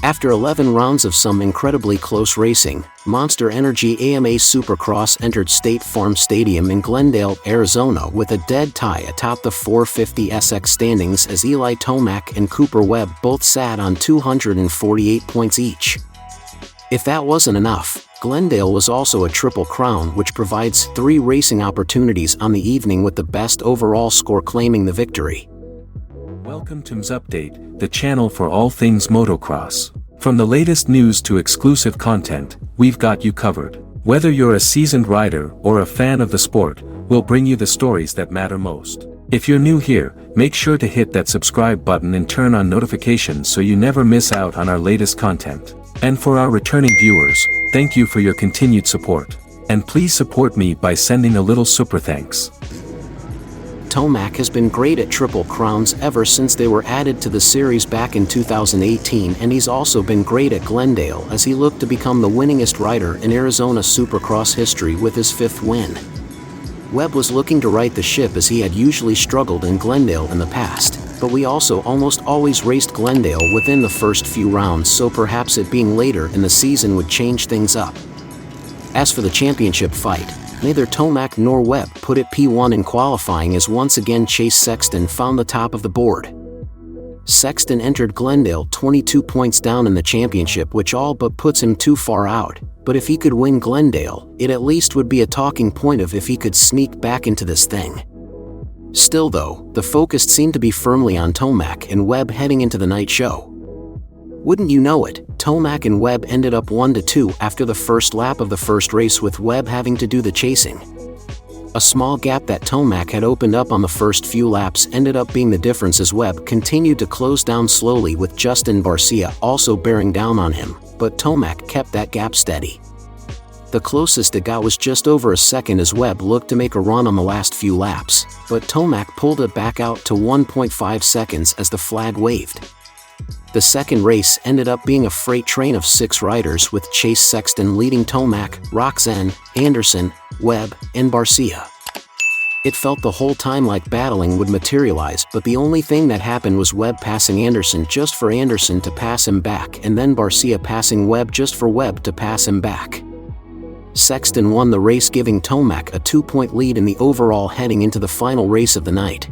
After 11 rounds of some incredibly close racing, Monsterenergy AMA Supercross entered State Farm Stadium in Glendale, Arizona with a dead tie atop the 450SX standings as Eli Tomac and Cooper Webb both sat on 248 points each. If that wasn't enough, Glendale was also a triple crown which provides 3 racing opportunities on the evening with the best overall score claiming the victory. Welcome to MxGP, the channel for all things motocross. From the latest news to exclusive content, we've got you covered. Whether you're a seasoned rider or a fan of the sport, we'll bring you the stories that matter most. If you're new here, make sure to hit that subscribe button and turn on notifications so you never miss out on our latest content. And for our returning viewers, thank you for your continued support. And please support me by sending a little super thanks. Tomac has been great at Triple Crowns ever since they were added to the series back in 2018, and he's also been great at Glendale as he looked to become the winningest rider in Arizona Supercross history with his 5th win. Webb was looking to right the ship as he had usually struggled in Glendale in the past, but we also almost always raced Glendale within the first few rounds, so perhaps it being later in the season would change things up. As for the championship fight, neither Tomac nor Webb put it P1 in qualifying as once again Chase Sexton found the top of the board. Sexton entered Glendale 22 points down in the championship, which all but puts him too far out, but if he could win Glendale, it at least would be a talking point of if he could sneak back into this thing. Still though, the focus seemed to be firmly on Tomac and Webb heading into the night show. Wouldn't you know it, Tomac and Webb ended up 1-2 after the first lap of the first race, with Webb having to do the chasing. A small gap that Tomac had opened up on the first few laps ended up being the difference as Webb continued to close down slowly, with Justin Barcia also bearing down on him, but Tomac kept that gap steady. The closest it got was just over a second as Webb looked to make a run on the last few laps, but Tomac pulled it back out to 1.5 seconds as the flag waved. The second race ended up being a freight train of 6 riders, with Chase Sexton leading Tomac, Roxanne, Anderson, Webb, and Barcia. It felt the whole time like battling would materialize, but the only thing that happened was Webb passing Anderson just for Anderson to pass him back, and then Barcia passing Webb just for Webb to pass him back. Sexton won the race, giving Tomac a 2-point lead in the overall heading into the final race of the night.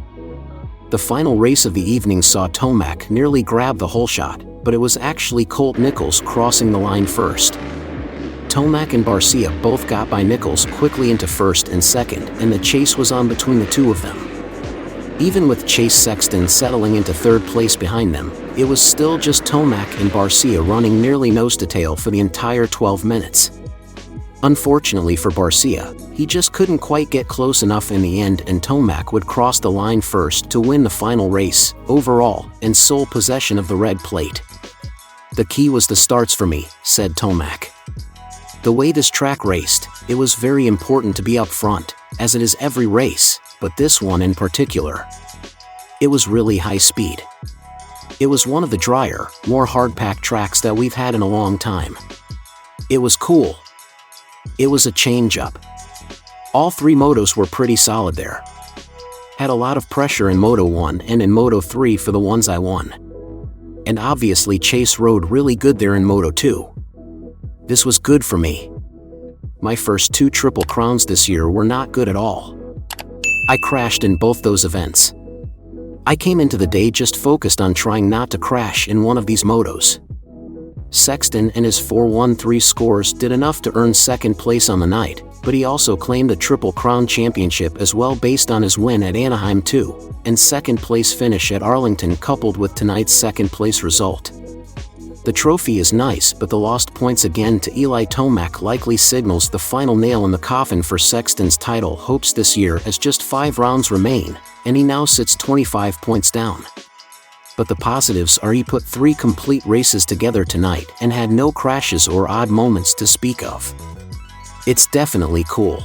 The final race of the evening saw Tomac nearly grab the whole shot, but it was actually Colt Nichols crossing the line first. Tomac and Barcia both got by Nichols quickly into first and second, and the chase was on between the two of them. Even with Chase Sexton settling into third place behind them, it was still just Tomac and Barcia running nearly nose-to-tail for the entire 12 minutes. Unfortunately for Barcia, he just couldn't quite get close enough in the end, and Tomac would cross the line first to win the final race, overall, and sole possession of the red plate. "The key was the starts for me," said Tomac. "The way this track raced, it was very important to be up front, as it is every race, but this one in particular. It was really high speed. It was one of the drier, more hard-packed tracks that we've had in a long time. It was cool. It was a change-up. All 3 motos were pretty solid there. Had a lot of pressure in Moto 1 and in Moto 3 for the ones I won. And obviously Chase rode really good there in Moto 2. This was good for me. My first 2 Triple Crowns this year were not good at all. I crashed in both those events. I came into the day just focused on trying not to crash in one of these motos." Sexton and his 4-1-3 scores did enough to earn second place on the night, but he also claimed the Triple Crown championship as well based on his win at Anaheim 2, and second place finish at Arlington coupled with tonight's second place result. The trophy is nice, but the lost points again to Eli Tomac likely signals the final nail in the coffin for Sexton's title hopes this year, as just 5 rounds remain, and he now sits 25 points down. But the positives are he put 3 complete races together tonight and had no crashes or odd moments to speak of. It's definitely cool.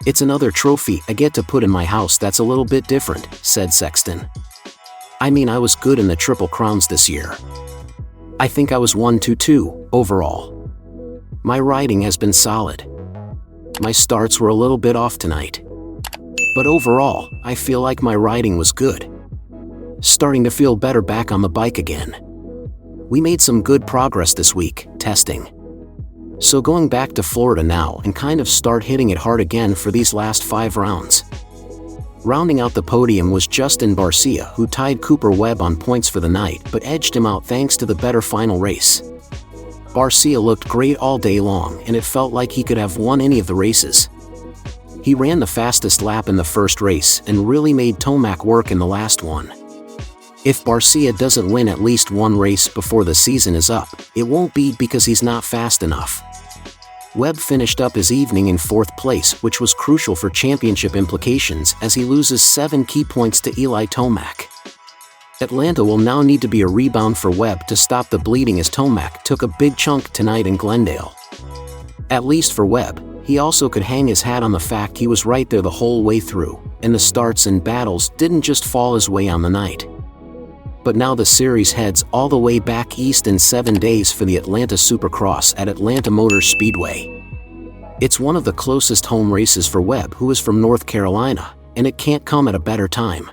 "It's another trophy I get to put in my house that's a little bit different," said Sexton. "I mean, I was good in the Triple Crowns this year. I think I was 1-2 overall. My riding has been solid. My starts were a little bit off tonight. But overall, I feel like my riding was good. Starting to feel better back on the bike again. We made some good progress this week, testing. So going back to Florida now and kind of start hitting it hard again for these last 5 rounds. Rounding out the podium was Justin Barcia, who tied Cooper Webb on points for the night but edged him out thanks to the better final race. Barcia looked great all day long and it felt like he could have won any of the races. He ran the fastest lap in the first race and really made Tomac work in the last one. If Barcia doesn't win at least one race before the season is up, it won't be because he's not fast enough. Webb finished up his evening in 4th place, which was crucial for championship implications as he loses 7 key points to Eli Tomac. Atlanta will now need to be a rebound for Webb to stop the bleeding as Tomac took a big chunk tonight in Glendale. At least for Webb, he also could hang his hat on the fact he was right there the whole way through, and the starts and battles didn't just fall his way on the night. But now the series heads all the way back east in 7 days for the Atlanta Supercross at Atlanta Motor Speedway. It's one of the closest home races for Webb, who is from North Carolina, and it can't come at a better time.